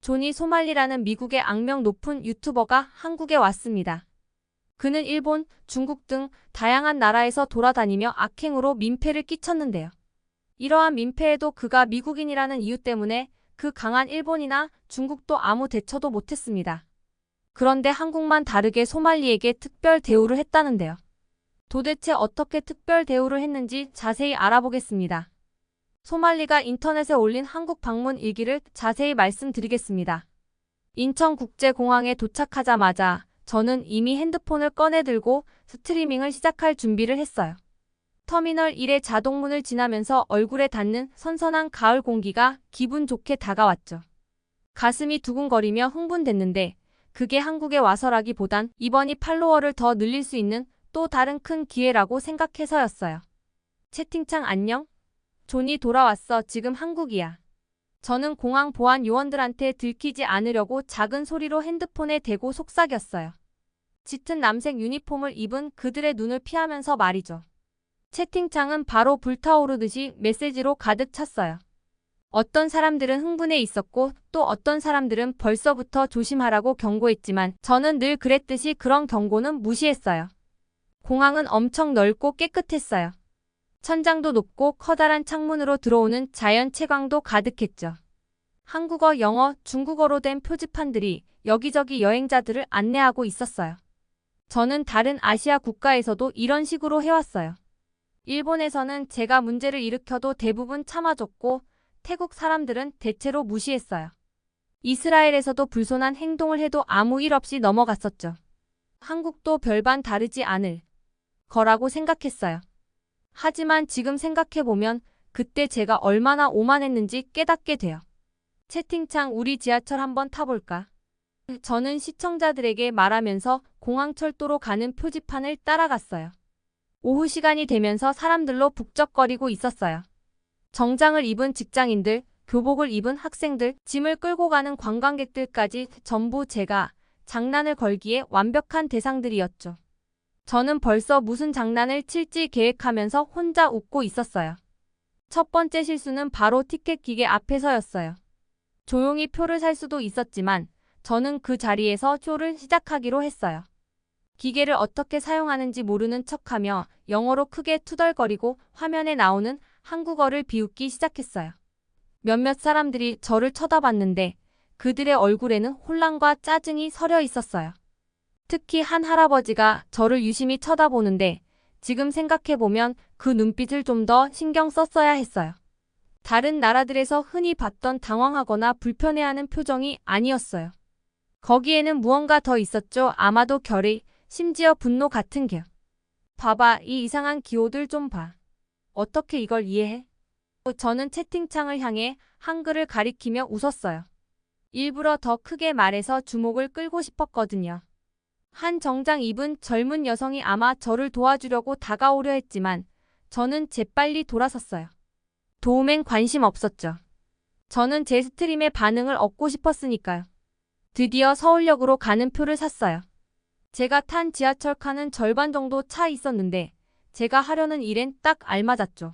조니 소말리라는 미국의 악명 높은 유튜버가 한국에 왔습니다. 그는 일본, 중국 등 다양한 나라에서 돌아다니며 악행으로 민폐를 끼쳤는데요. 이러한 민폐에도 그가 미국인이라는 이유 때문에 그 강한 일본이나 중국도 아무 대처도 못했습니다. 그런데 한국만 다르게 소말리에게 특별 대우를 했다는데요. 도대체 어떻게 특별 대우를 했는지 자세히 알아보겠습니다. 소말리가 인터넷에 올린 한국 방문 일기를 자세히 말씀드리겠습니다. 인천국제공항에 도착하자마자 저는 이미 핸드폰을 꺼내 들고 스트리밍을 시작할 준비를 했어요. 터미널 1의 자동문을 지나면서 얼굴에 닿는 선선한 가을 공기가 기분 좋게 다가왔죠. 가슴이 두근거리며 흥분됐는데 그게 한국에 와서라기보단 이번이 팔로워를 더 늘릴 수 있는 또 다른 큰 기회라고 생각해서였어요. 채팅창 안녕? 존이 돌아왔어. 지금 한국이야. 저는 공항 보안 요원들한테 들키지 않으려고 작은 소리로 핸드폰에 대고 속삭였어요. 짙은 남색 유니폼을 입은 그들의 눈을 피하면서 말이죠. 채팅창은 바로 불타오르듯이 메시지로 가득 찼어요. 어떤 사람들은 흥분해 있었고 또 어떤 사람들은 벌써부터 조심하라고 경고했지만 저는 늘 그랬듯이 그런 경고는 무시했어요. 공항은 엄청 넓고 깨끗했어요. 천장도 높고 커다란 창문으로 들어오는 자연 채광도 가득했죠. 한국어, 영어, 중국어로 된 표지판들이 여기저기 여행자들을 안내하고 있었어요. 저는 다른 아시아 국가에서도 이런 식으로 해왔어요. 일본에서는 제가 문제를 일으켜도 대부분 참아줬고 태국 사람들은 대체로 무시했어요. 이스라엘에서도 불손한 행동을 해도 아무 일 없이 넘어갔었죠. 한국도 별반 다르지 않을 거라고 생각했어요. 하지만 지금 생각해보면 그때 제가 얼마나 오만했는지 깨닫게 돼요. 채팅창 우리 지하철 한번 타볼까? 저는 시청자들에게 말하면서 공항철도로 가는 표지판을 따라갔어요. 오후 시간이 되면서 사람들로 북적거리고 있었어요. 정장을 입은 직장인들, 교복을 입은 학생들, 짐을 끌고 가는 관광객들까지 전부 제가 장난을 걸기에 완벽한 대상들이었죠. 저는 벌써 무슨 장난을 칠지 계획하면서 혼자 웃고 있었어요. 첫 번째 실수는 바로 티켓 기계 앞에서였어요. 조용히 표를 살 수도 있었지만 저는 그 자리에서 쇼를 시작하기로 했어요. 기계를 어떻게 사용하는지 모르는 척하며 영어로 크게 투덜거리고 화면에 나오는 한국어를 비웃기 시작했어요. 몇몇 사람들이 저를 쳐다봤는데 그들의 얼굴에는 혼란과 짜증이 서려 있었어요. 특히 한 할아버지가 저를 유심히 쳐다보는데 지금 생각해보면 그 눈빛을 좀 더 신경 썼어야 했어요. 다른 나라들에서 흔히 봤던 당황하거나 불편해하는 표정이 아니었어요. 거기에는 무언가 더 있었죠. 아마도 결의, 심지어 분노 같은 게. 봐봐, 이 이상한 기호들 좀 봐. 어떻게 이걸 이해해? 저는 채팅창을 향해 한글을 가리키며 웃었어요. 일부러 더 크게 말해서 주목을 끌고 싶었거든요. 한 정장 입은 젊은 여성이 아마 저를 도와주려고 다가오려 했지만 저는 재빨리 돌아섰어요. 도움엔 관심 없었죠. 저는 제 스트림의 반응을 얻고 싶었으니까요. 드디어 서울역으로 가는 표를 샀어요. 제가 탄 지하철 칸은 절반 정도 차 있었는데 제가 하려는 일엔 딱 알맞았죠.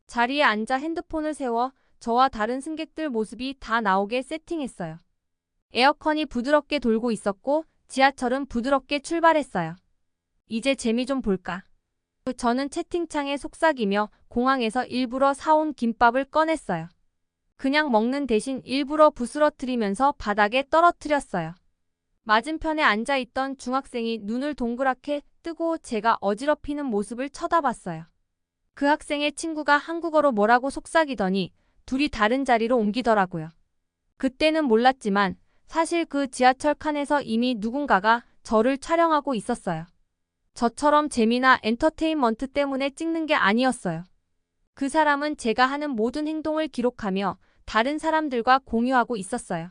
자리에 앉아 핸드폰을 세워 저와 다른 승객들 모습이 다 나오게 세팅했어요. 에어컨이 부드럽게 돌고 있었고 지하철은 부드럽게 출발했어요. 이제 재미 좀 볼까? 저는 채팅창에 속삭이며 공항에서 일부러 사온 김밥을 꺼냈어요. 그냥 먹는 대신 일부러 부스러뜨리면서 바닥에 떨어뜨렸어요. 맞은편에 앉아있던 중학생이 눈을 동그랗게 뜨고 제가 어지럽히는 모습을 쳐다봤어요. 그 학생의 친구가 한국어로 뭐라고 속삭이더니 둘이 다른 자리로 옮기더라고요. 그때는 몰랐지만 사실 그 지하철 칸에서 이미 누군가가 저를 촬영하고 있었어요. 저처럼 재미나 엔터테인먼트 때문에 찍는 게 아니었어요. 그 사람은 제가 하는 모든 행동을 기록하며 다른 사람들과 공유하고 있었어요.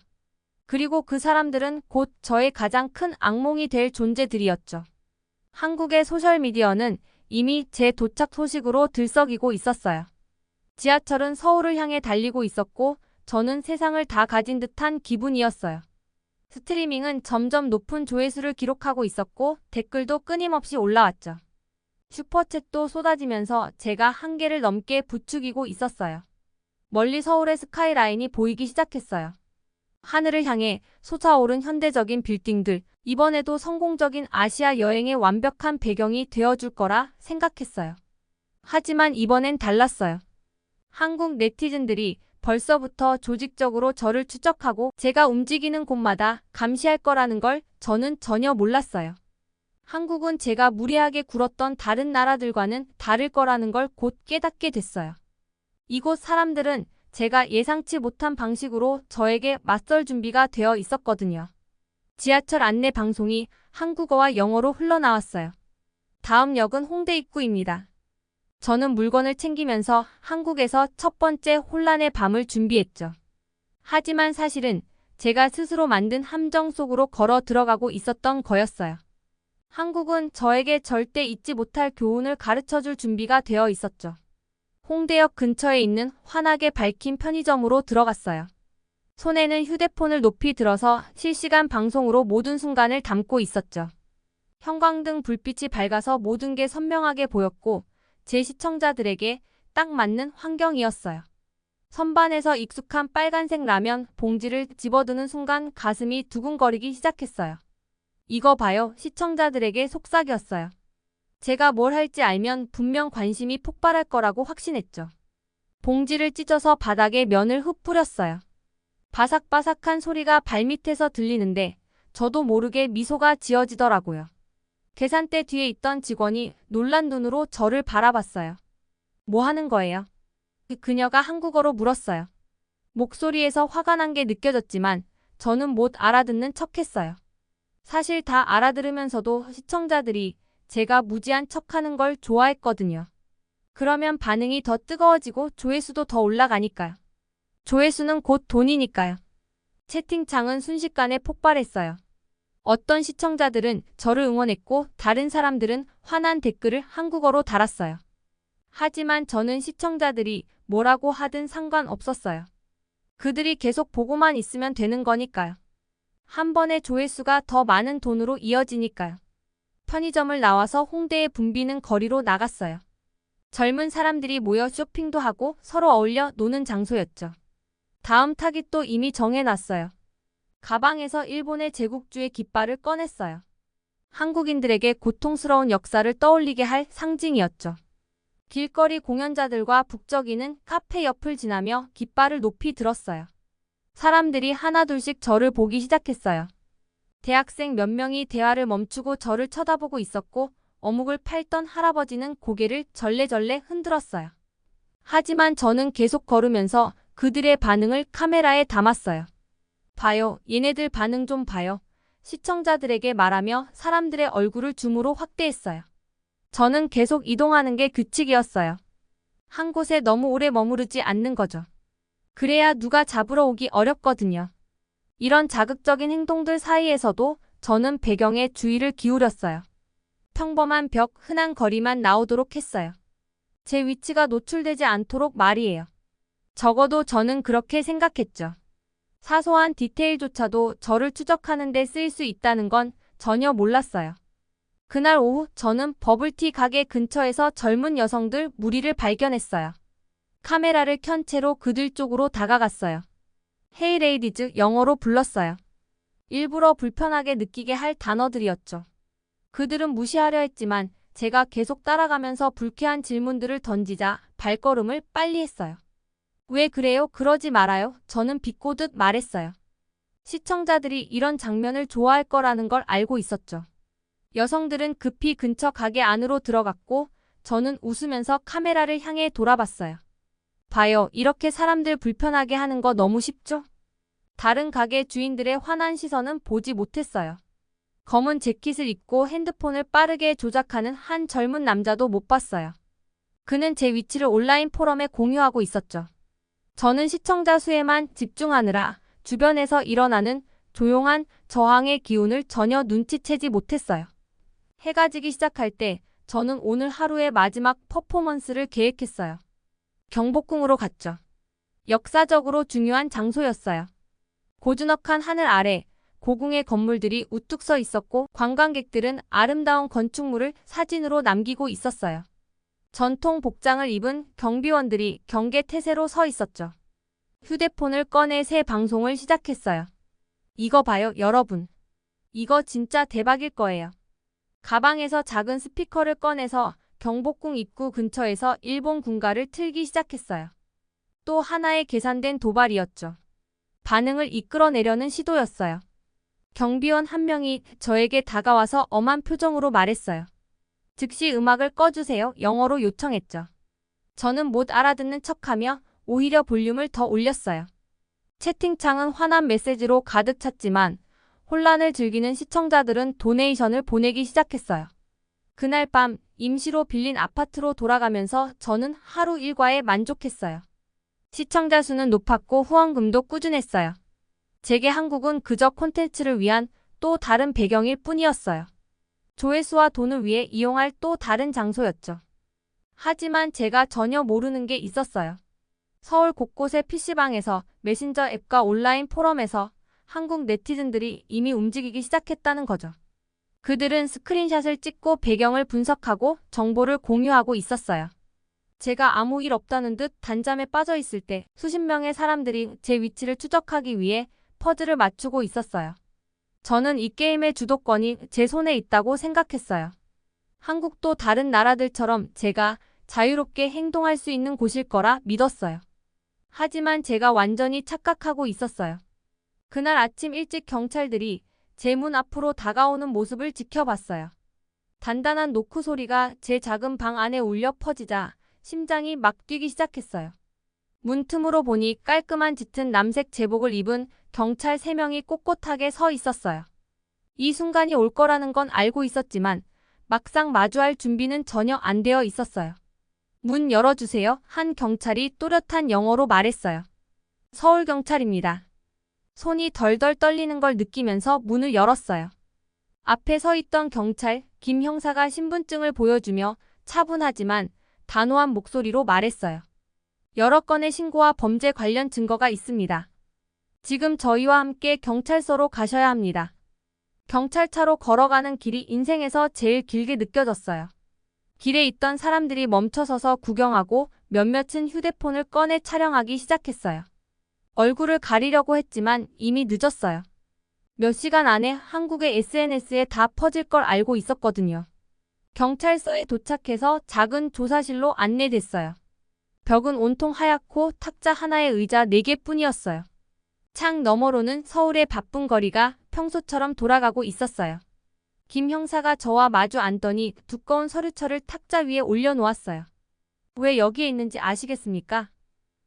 그리고 그 사람들은 곧 저의 가장 큰 악몽이 될 존재들이었죠. 한국의 소셜미디어는 이미 제 도착 소식으로 들썩이고 있었어요. 지하철은 서울을 향해 달리고 있었고 저는 세상을 다 가진 듯한 기분이었어요. 스트리밍은 점점 높은 조회수를 기록하고 있었고 댓글도 끊임없이 올라왔죠. 슈퍼챗도 쏟아지면서 제가 한계를 넘게 부추기고 있었어요. 멀리 서울의 스카이라인이 보이기 시작했어요. 하늘을 향해 솟아오른 현대적인 빌딩들, 이번에도 성공적인 아시아 여행의 완벽한 배경이 되어줄 거라 생각했어요. 하지만 이번엔 달랐어요. 한국 네티즌들이 벌써부터 조직적으로 저를 추적하고 제가 움직이는 곳마다 감시할 거라는 걸 저는 전혀 몰랐어요. 한국은 제가 무례하게 굴었던 다른 나라들과는 다를 거라는 걸 곧 깨닫게 됐어요. 이곳 사람들은 제가 예상치 못한 방식으로 저에게 맞설 준비가 되어 있었거든요. 지하철 안내 방송이 한국어와 영어로 흘러나왔어요. 다음 역은 홍대 입구입니다. 저는 물건을 챙기면서 한국에서 첫 번째 혼란의 밤을 준비했죠. 하지만 사실은 제가 스스로 만든 함정 속으로 걸어 들어가고 있었던 거였어요. 한국은 저에게 절대 잊지 못할 교훈을 가르쳐줄 준비가 되어 있었죠. 홍대역 근처에 있는 환하게 밝힌 편의점으로 들어갔어요. 손에는 휴대폰을 높이 들어서 실시간 방송으로 모든 순간을 담고 있었죠. 형광등 불빛이 밝아서 모든 게 선명하게 보였고 제 시청자들에게 딱 맞는 환경이었어요. 선반에서 익숙한 빨간색 라면 봉지를 집어드는 순간 가슴이 두근거리기 시작했어요. 이거 봐요. 시청자들에게 속삭였어요. 제가 뭘 할지 알면 분명 관심이 폭발할 거라고 확신했죠. 봉지를 찢어서 바닥에 면을 흩뿌렸어요. 바삭바삭한 소리가 발밑에서 들리는데 저도 모르게 미소가 지어지더라고요. 계산대 뒤에 있던 직원이 놀란 눈으로 저를 바라봤어요. 뭐 하는 거예요? 그녀가 한국어로 물었어요. 목소리에서 화가 난 게 느껴졌지만 저는 못 알아듣는 척했어요. 사실 다 알아들으면서도 시청자들이 제가 무지한 척하는 걸 좋아했거든요. 그러면 반응이 더 뜨거워지고 조회수도 더 올라가니까요. 조회수는 곧 돈이니까요. 채팅창은 순식간에 폭발했어요. 어떤 시청자들은 저를 응원했고 다른 사람들은 화난 댓글을 한국어로 달았어요. 하지만 저는 시청자들이 뭐라고 하든 상관없었어요. 그들이 계속 보고만 있으면 되는 거니까요. 한 번의 조회수가 더 많은 돈으로 이어지니까요. 편의점을 나와서 홍대에 붐비는 거리로 나갔어요. 젊은 사람들이 모여 쇼핑도 하고 서로 어울려 노는 장소였죠. 다음 타깃도 이미 정해놨어요. 가방에서 일본의 제국주의 깃발을 꺼냈어요. 한국인들에게 고통스러운 역사를 떠올리게 할 상징이었죠. 길거리 공연자들과 북적이는 카페 옆을 지나며 깃발을 높이 들었어요. 사람들이 하나둘씩 저를 보기 시작했어요. 대학생 몇 명이 대화를 멈추고 저를 쳐다보고 있었고 어묵을 팔던 할아버지는 고개를 절레절레 흔들었어요. 하지만 저는 계속 걸으면서 그들의 반응을 카메라에 담았어요. 봐요, 얘네들 반응 좀 봐요. 시청자들에게 말하며 사람들의 얼굴을 줌으로 확대했어요. 저는 계속 이동하는 게 규칙이었어요. 한 곳에 너무 오래 머무르지 않는 거죠. 그래야 누가 잡으러 오기 어렵거든요. 이런 자극적인 행동들 사이에서도 저는 배경에 주의를 기울였어요. 평범한 벽, 흔한 거리만 나오도록 했어요. 제 위치가 노출되지 않도록 말이에요. 적어도 저는 그렇게 생각했죠. 사소한 디테일조차도 저를 추적하는 데 쓰일 수 있다는 건 전혀 몰랐어요. 그날 오후 저는 버블티 가게 근처에서 젊은 여성들 무리를 발견했어요. 카메라를 켠 채로 그들 쪽으로 다가갔어요. 헤이 레이디즈, 영어로 불렀어요. 일부러 불편하게 느끼게 할 단어들이었죠. 그들은 무시하려 했지만 제가 계속 따라가면서 불쾌한 질문들을 던지자 발걸음을 빨리 했어요. 왜 그래요? 그러지 말아요. 저는 비꼬듯 말했어요. 시청자들이 이런 장면을 좋아할 거라는 걸 알고 있었죠. 여성들은 급히 근처 가게 안으로 들어갔고 저는 웃으면서 카메라를 향해 돌아봤어요. 봐요, 이렇게 사람들 불편하게 하는 거 너무 쉽죠? 다른 가게 주인들의 화난 시선은 보지 못했어요. 검은 재킷을 입고 핸드폰을 빠르게 조작하는 한 젊은 남자도 못 봤어요. 그는 제 위치를 온라인 포럼에 공유하고 있었죠. 저는 시청자 수에만 집중하느라 주변에서 일어나는 조용한 저항의 기운을 전혀 눈치채지 못했어요. 해가 지기 시작할 때 저는 오늘 하루의 마지막 퍼포먼스를 계획했어요. 경복궁으로 갔죠. 역사적으로 중요한 장소였어요. 고즈넉한 하늘 아래 고궁의 건물들이 우뚝 서 있었고 관광객들은 아름다운 건축물을 사진으로 남기고 있었어요. 전통 복장을 입은 경비원들이 경계 태세로 서 있었죠. 휴대폰을 꺼내 새 방송을 시작했어요. 이거 봐요, 여러분. 이거 진짜 대박일 거예요. 가방에서 작은 스피커를 꺼내서 경복궁 입구 근처에서 일본 군가를 틀기 시작했어요. 또 하나의 계산된 도발이었죠. 반응을 이끌어내려는 시도였어요. 경비원 한 명이 저에게 다가와서 엄한 표정으로 말했어요. 즉시 음악을 꺼주세요. 영어로 요청했죠. 저는 못 알아듣는 척하며 오히려 볼륨을 더 올렸어요. 채팅창은 화난 메시지로 가득 찼지만 혼란을 즐기는 시청자들은 도네이션을 보내기 시작했어요. 그날 밤 임시로 빌린 아파트로 돌아가면서 저는 하루 일과에 만족했어요. 시청자 수는 높았고 후원금도 꾸준했어요. 제게 한국은 그저 콘텐츠를 위한 또 다른 배경일 뿐이었어요. 조회수와 돈을 위해 이용할 또 다른 장소였죠. 하지만 제가 전혀 모르는 게 있었어요. 서울 곳곳의 PC방에서 메신저 앱과 온라인 포럼에서 한국 네티즌들이 이미 움직이기 시작했다는 거죠. 그들은 스크린샷을 찍고 배경을 분석하고 정보를 공유하고 있었어요. 제가 아무 일 없다는 듯 단잠에 빠져 있을 때 수십 명의 사람들이 제 위치를 추적하기 위해 퍼즐을 맞추고 있었어요. 저는 이 게임의 주도권이 제 손에 있다고 생각했어요. 한국도 다른 나라들처럼 제가 자유롭게 행동할 수 있는 곳일 거라 믿었어요. 하지만 제가 완전히 착각하고 있었어요. 그날 아침 일찍 경찰들이 제 문 앞으로 다가오는 모습을 지켜봤어요. 단단한 노크 소리가 제 작은 방 안에 울려 퍼지자 심장이 막 뛰기 시작했어요. 문틈으로 보니 깔끔한 짙은 남색 제복을 입은 경찰 3명이 꼿꼿하게 서 있었어요. 이 순간이 올 거라는 건 알고 있었지만 막상 마주할 준비는 전혀 안 되어 있었어요. 문 열어주세요. 한 경찰이 또렷한 영어로 말했어요. 서울경찰입니다. 손이 덜덜 떨리는 걸 느끼면서 문을 열었어요. 앞에 서 있던 경찰 김 형사가 신분증을 보여주며 차분하지만 단호한 목소리로 말했어요. 여러 건의 신고와 범죄 관련 증거가 있습니다. 지금 저희와 함께 경찰서로 가셔야 합니다. 경찰차로 걸어가는 길이 인생에서 제일 길게 느껴졌어요. 길에 있던 사람들이 멈춰서서 구경하고 몇몇은 휴대폰을 꺼내 촬영하기 시작했어요. 얼굴을 가리려고 했지만 이미 늦었어요. 몇 시간 안에 한국의 SNS에 다 퍼질 걸 알고 있었거든요. 경찰서에 도착해서 작은 조사실로 안내됐어요. 벽은 온통 하얗고 탁자 하나에 의자 4개뿐이었어요. 창 너머로는 서울의 바쁜 거리가 평소처럼 돌아가고 있었어요. 김 형사가 저와 마주 앉더니 두꺼운 서류철을 탁자 위에 올려놓았어요. 왜 여기에 있는지 아시겠습니까?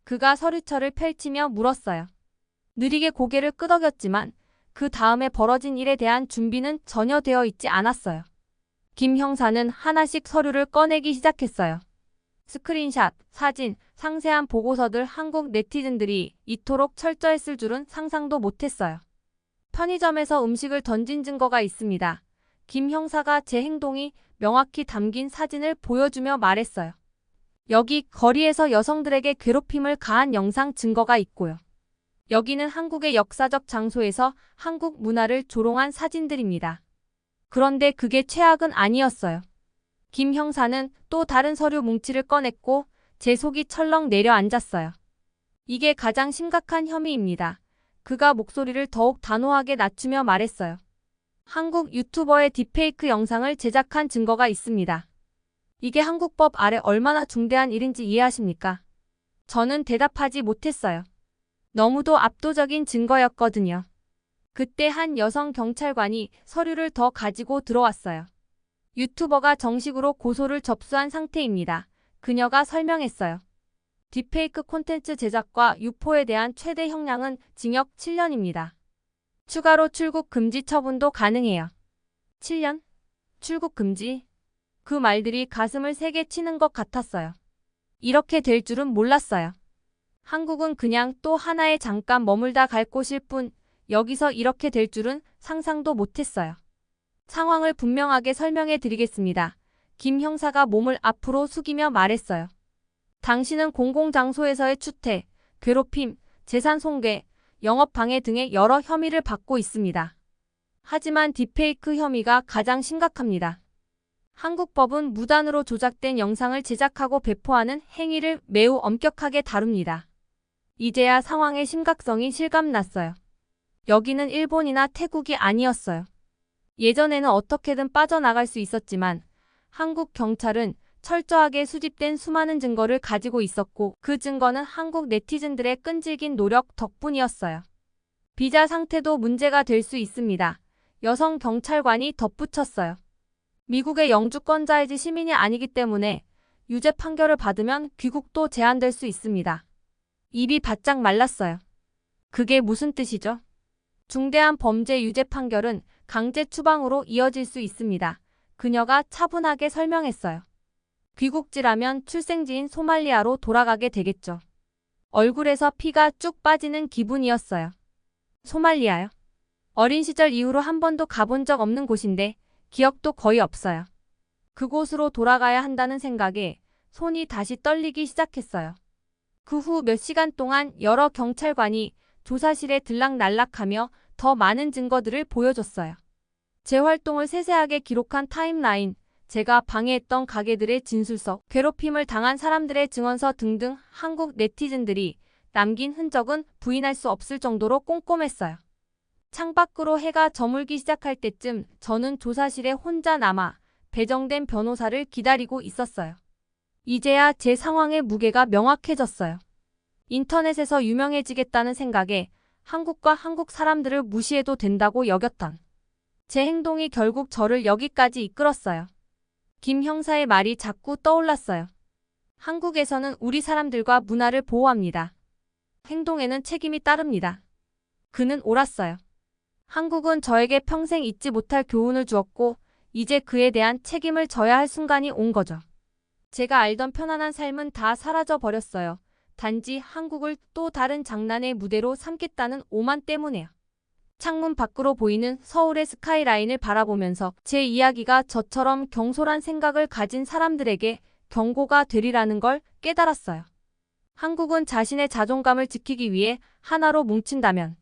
그가 서류철을 펼치며 물었어요. 느리게 고개를 끄덕였지만 그 다음에 벌어진 일에 대한 준비는 전혀 되어 있지 않았어요. 김 형사는 하나씩 서류를 꺼내기 시작했어요. 스크린샷, 사진, 상세한 보고서들. 한국 네티즌들이 이토록 철저했을 줄은 상상도 못했어요. 편의점에서 음식을 던진 증거가 있습니다. 김 형사가 제 행동이 명확히 담긴 사진을 보여주며 말했어요. 여기 거리에서 여성들에게 괴롭힘을 가한 영상 증거가 있고요. 여기는 한국의 역사적 장소에서 한국 문화를 조롱한 사진들입니다. 그런데 그게 최악은 아니었어요. 김 형사는 또 다른 서류 뭉치를 꺼냈고 제 속이 철렁 내려앉았어요. 이게 가장 심각한 혐의입니다. 그가 목소리를 더욱 단호하게 낮추며 말했어요. 한국 유튜버의 딥페이크 영상을 제작한 증거가 있습니다. 이게 한국법 아래 얼마나 중대한 일인지 이해하십니까? 저는 대답하지 못했어요. 너무도 압도적인 증거였거든요. 그때 한 여성 경찰관이 서류를 더 가지고 들어왔어요. 유튜버가 정식으로 고소를 접수한 상태입니다. 그녀가 설명했어요. 딥페이크 콘텐츠 제작과 유포에 대한 최대 형량은 징역 7년입니다. 추가로 출국 금지 처분도 가능해요. 7년? 출국 금지? 그 말들이 가슴을 세게 치는 것 같았어요. 이렇게 될 줄은 몰랐어요. 한국은 그냥 또 하나에 잠깐 머물다 갈 곳일 뿐 여기서 이렇게 될 줄은 상상도 못했어요. 상황을 분명하게 설명해 드리겠습니다. 김 형사가 몸을 앞으로 숙이며 말했어요. 당신은 공공장소에서의 추태, 괴롭힘, 재산 손괴, 영업방해 등의 여러 혐의를 받고 있습니다. 하지만 딥페이크 혐의가 가장 심각합니다. 한국 법은 무단으로 조작된 영상을 제작하고 배포하는 행위를 매우 엄격하게 다룹니다. 이제야 상황의 심각성이 실감났어요. 여기는 일본이나 태국이 아니었어요. 예전에는 어떻게든 빠져나갈 수 있었지만 한국 경찰은 철저하게 수집된 수많은 증거를 가지고 있었고 그 증거는 한국 네티즌들의 끈질긴 노력 덕분이었어요. 비자 상태도 문제가 될 수 있습니다. 여성 경찰관이 덧붙였어요. 미국의 영주권자이지 시민이 아니기 때문에 유죄 판결을 받으면 귀국도 제한될 수 있습니다. 입이 바짝 말랐어요. 그게 무슨 뜻이죠? 중대한 범죄 유죄 판결은 강제 추방으로 이어질 수 있습니다. 그녀가 차분하게 설명했어요. 귀국지라면 출생지인 소말리아로 돌아가게 되겠죠. 얼굴에서 피가 쭉 빠지는 기분이었어요. 소말리아요? 어린 시절 이후로 한 번도 가본 적 없는 곳인데 기억도 거의 없어요. 그곳으로 돌아가야 한다는 생각에 손이 다시 떨리기 시작했어요. 그 후 몇 시간 동안 여러 경찰관이 조사실에 들락날락하며 더 많은 증거들을 보여줬어요. 제 활동을 세세하게 기록한 타임라인, 제가 방해했던 가게들의 진술서, 괴롭힘을 당한 사람들의 증언서 등등 한국 네티즌들이 남긴 흔적은 부인할 수 없을 정도로 꼼꼼했어요. 창밖으로 해가 저물기 시작할 때쯤 저는 조사실에 혼자 남아 배정된 변호사를 기다리고 있었어요. 이제야 제 상황의 무게가 명확해졌어요. 인터넷에서 유명해지겠다는 생각에 한국과 한국 사람들을 무시해도 된다고 여겼던 제 행동이 결국 저를 여기까지 이끌었어요. 김 형사의 말이 자꾸 떠올랐어요. 한국에서는 우리 사람들과 문화를 보호합니다. 행동에는 책임이 따릅니다. 그는 옳았어요. 한국은 저에게 평생 잊지 못할 교훈을 주었고 이제 그에 대한 책임을 져야 할 순간이 온 거죠. 제가 알던 편안한 삶은 다 사라져 버렸어요. 단지 한국을 또 다른 장난의 무대로 삼겠다는 오만 때문에요. 창문 밖으로 보이는 서울의 스카이라인을 바라보면서 제 이야기가 저처럼 경솔한 생각을 가진 사람들에게 경고가 되리라는 걸 깨달았어요. 한국은 자신의 자존감을 지키기 위해 하나로 뭉친다면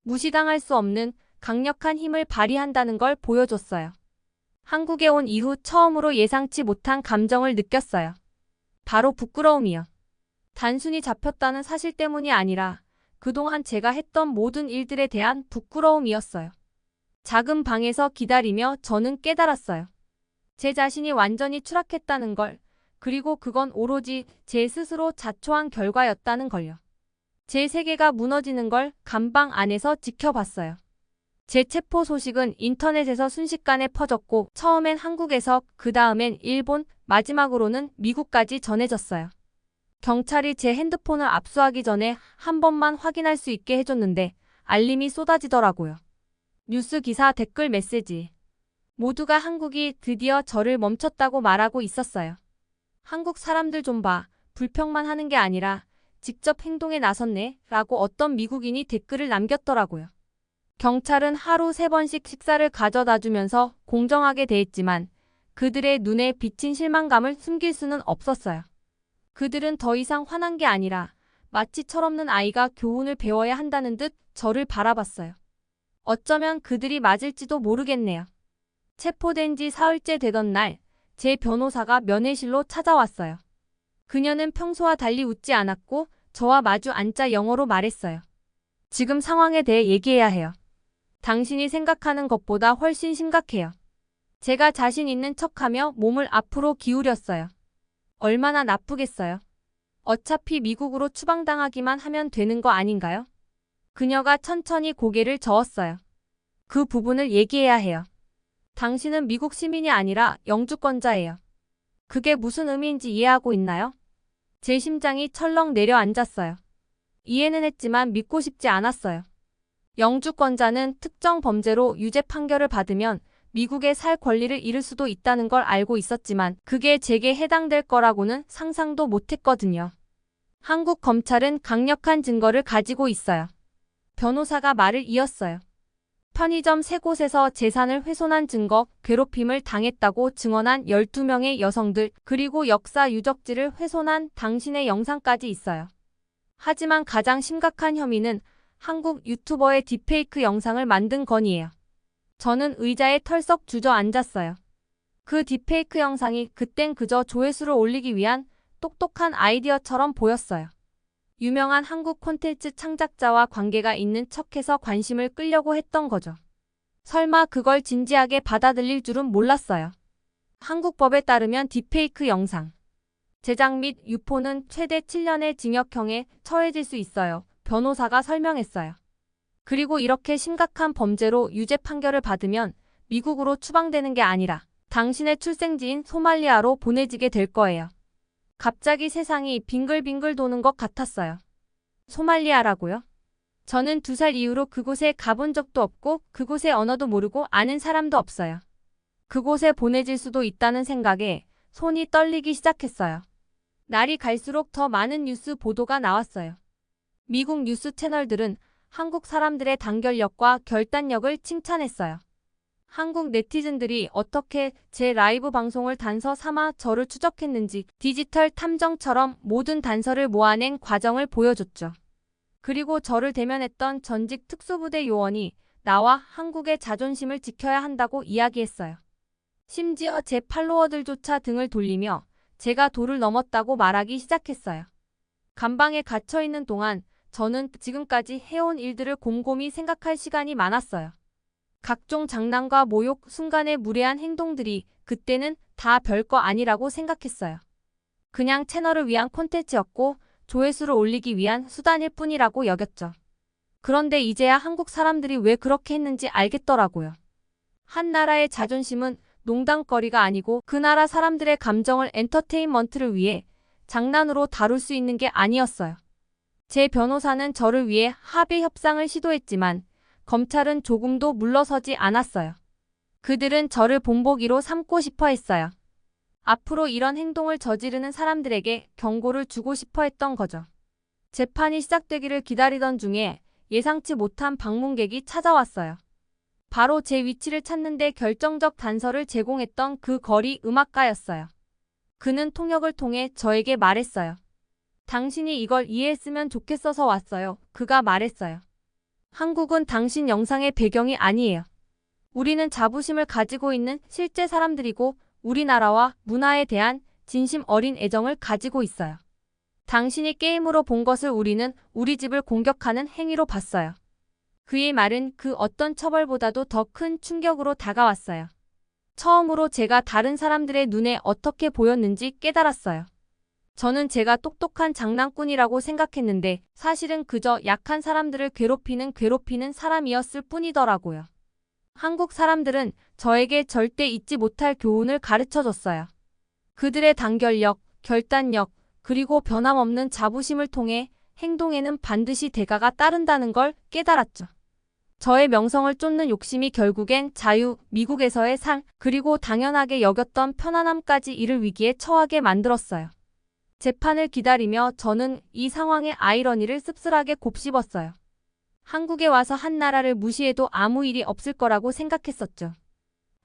무시당할 수 없는 강력한 힘을 발휘한다는 걸 보여줬어요. 한국에 온 이후 처음으로 예상치 못한 감정을 느꼈어요. 바로 부끄러움이요. 단순히 잡혔다는 사실 때문이 아니라 그동안 제가 했던 모든 일들에 대한 부끄러움이었어요. 작은 방에서 기다리며 저는 깨달았어요. 제 자신이 완전히 추락했다는 걸, 그리고 그건 오로지 제 스스로 자초한 결과였다는 걸요. 제 세계가 무너지는 걸 감방 안에서 지켜봤어요. 제 체포 소식은 인터넷에서 순식간에 퍼졌고 처음엔 한국에서 그 다음엔 일본, 마지막으로는 미국까지 전해졌어요. 경찰이 제 핸드폰을 압수하기 전에 한 번만 확인할 수 있게 해줬는데 알림이 쏟아지더라고요. 뉴스 기사, 댓글, 메시지. 모두가 한국이 드디어 저를 멈췄다고 말하고 있었어요. 한국 사람들 좀 봐. 불평만 하는 게 아니라 직접 행동에 나섰네 라고 어떤 미국인이 댓글을 남겼더라고요. 경찰은 하루 3번씩 식사를 가져다 주면서 공정하게 대했지만 그들의 눈에 비친 실망감을 숨길 수는 없었어요. 그들은 더 이상 화난 게 아니라 마치 철없는 아이가 교훈을 배워야 한다는 듯 저를 바라봤어요. 어쩌면 그들이 맞을지도 모르겠네요. 체포된 지 사흘째 되던 날, 제 변호사가 면회실로 찾아왔어요. 그녀는 평소와 달리 웃지 않았고 저와 마주 앉자 영어로 말했어요. 지금 상황에 대해 얘기해야 해요. 당신이 생각하는 것보다 훨씬 심각해요. 제가 자신 있는 척하며 몸을 앞으로 기울였어요. 얼마나 나쁘겠어요. 어차피 미국으로 추방당하기만 하면 되는 거 아닌가요? 그녀가 천천히 고개를 저었어요. 그 부분을 얘기해야 해요. 당신은 미국 시민이 아니라 영주권자예요. 그게 무슨 의미인지 이해하고 있나요? 제 심장이 철렁 내려앉았어요. 이해는 했지만 믿고 싶지 않았어요. 영주권자는 특정 범죄로 유죄 판결을 받으면 미국에 살 권리를 잃을 수도 있다는 걸 알고 있었지만 그게 제게 해당될 거라고는 상상도 못했거든요. 한국 검찰은 강력한 증거를 가지고 있어요. 변호사가 말을 이었어요. 편의점 3곳에서 재산을 훼손한 증거, 괴롭힘을 당했다고 증언한 12명의 여성들, 그리고 역사 유적지를 훼손한 당신의 영상까지 있어요. 하지만 가장 심각한 혐의는 한국 유튜버의 딥페이크 영상을 만든 건이에요. 저는 의자에 털썩 주저앉았어요. 그 딥페이크 영상이 그땐 그저 조회수를 올리기 위한 똑똑한 아이디어처럼 보였어요. 유명한 한국 콘텐츠 창작자와 관계가 있는 척해서 관심을 끌려고 했던 거죠. 설마 그걸 진지하게 받아들일 줄은 몰랐어요. 한국 법에 따르면 딥페이크 영상 제작 및 유포는 최대 7년의 징역형에 처해질 수 있어요. 변호사가 설명했어요. 그리고 이렇게 심각한 범죄로 유죄 판결을 받으면 미국으로 추방되는 게 아니라 당신의 출생지인 소말리아로 보내지게 될 거예요. 갑자기 세상이 빙글빙글 도는 것 같았어요. 소말리아라고요? 저는 2살 이후로 그곳에 가본 적도 없고 그곳의 언어도 모르고 아는 사람도 없어요. 그곳에 보내질 수도 있다는 생각에 손이 떨리기 시작했어요. 날이 갈수록 더 많은 뉴스 보도가 나왔어요. 미국 뉴스 채널들은 한국 사람들의 단결력과 결단력을 칭찬했어요. 한국 네티즌들이 어떻게 제 라이브 방송을 단서 삼아 저를 추적했는지 디지털 탐정처럼 모든 단서를 모아낸 과정을 보여줬죠. 그리고 저를 대면했던 전직 특수부대 요원이 나와 한국의 자존심을 지켜야 한다고 이야기했어요. 심지어 제 팔로워들조차 등을 돌리며 제가 도를 넘었다고 말하기 시작했어요. 감방에 갇혀있는 동안 저는 지금까지 해온 일들을 곰곰이 생각할 시간이 많았어요. 각종 장난과 모욕, 순간의 무례한 행동들이 그때는 다 별거 아니라고 생각했어요. 그냥 채널을 위한 콘텐츠였고 조회수를 올리기 위한 수단일 뿐이라고 여겼죠. 그런데 이제야 한국 사람들이 왜 그렇게 했는지 알겠더라고요. 한 나라의 자존심은 농담거리가 아니고 그 나라 사람들의 감정을 엔터테인먼트를 위해 장난으로 다룰 수 있는 게 아니었어요. 제 변호사는 저를 위해 합의 협상을 시도했지만 검찰은 조금도 물러서지 않았어요. 그들은 저를 본보기로 삼고 싶어 했어요. 앞으로 이런 행동을 저지르는 사람들에게 경고를 주고 싶어 했던 거죠. 재판이 시작되기를 기다리던 중에 예상치 못한 방문객이 찾아왔어요. 바로 제 위치를 찾는데 결정적 단서를 제공했던 그 거리 음악가였어요. 그는 통역을 통해 저에게 말했어요. 당신이 이걸 이해했으면 좋겠어서 왔어요. 그가 말했어요. 한국은 당신 영상의 배경이 아니에요. 우리는 자부심을 가지고 있는 실제 사람들이고 우리나라와 문화에 대한 진심 어린 애정을 가지고 있어요. 당신이 게임으로 본 것을 우리는 우리 집을 공격하는 행위로 봤어요. 그의 말은 그 어떤 처벌보다도 더 큰 충격으로 다가왔어요. 처음으로 제가 다른 사람들의 눈에 어떻게 보였는지 깨달았어요. 저는 제가 똑똑한 장난꾼이라고 생각했는데 사실은 그저 약한 사람들을 괴롭히는 사람이었을 뿐이더라고요. 한국 사람들은 저에게 절대 잊지 못할 교훈을 가르쳐줬어요. 그들의 단결력, 결단력, 그리고 변함없는 자부심을 통해 행동에는 반드시 대가가 따른다는 걸 깨달았죠. 저의 명성을 쫓는 욕심이 결국엔 자유, 미국에서의 상, 그리고 당연하게 여겼던 편안함까지 이를 위기에 처하게 만들었어요. 재판을 기다리며 저는 이 상황의 아이러니를 씁쓸하게 곱씹었어요. 한국에 와서 한 나라를 무시해도 아무 일이 없을 거라고 생각했었죠.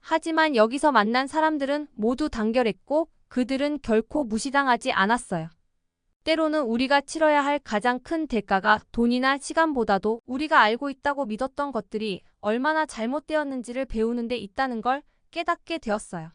하지만 여기서 만난 사람들은 모두 단결했고 그들은 결코 무시당하지 않았어요. 때로는 우리가 치러야 할 가장 큰 대가가 돈이나 시간보다도 우리가 알고 있다고 믿었던 것들이 얼마나 잘못되었는지를 배우는 데 있다는 걸 깨닫게 되었어요.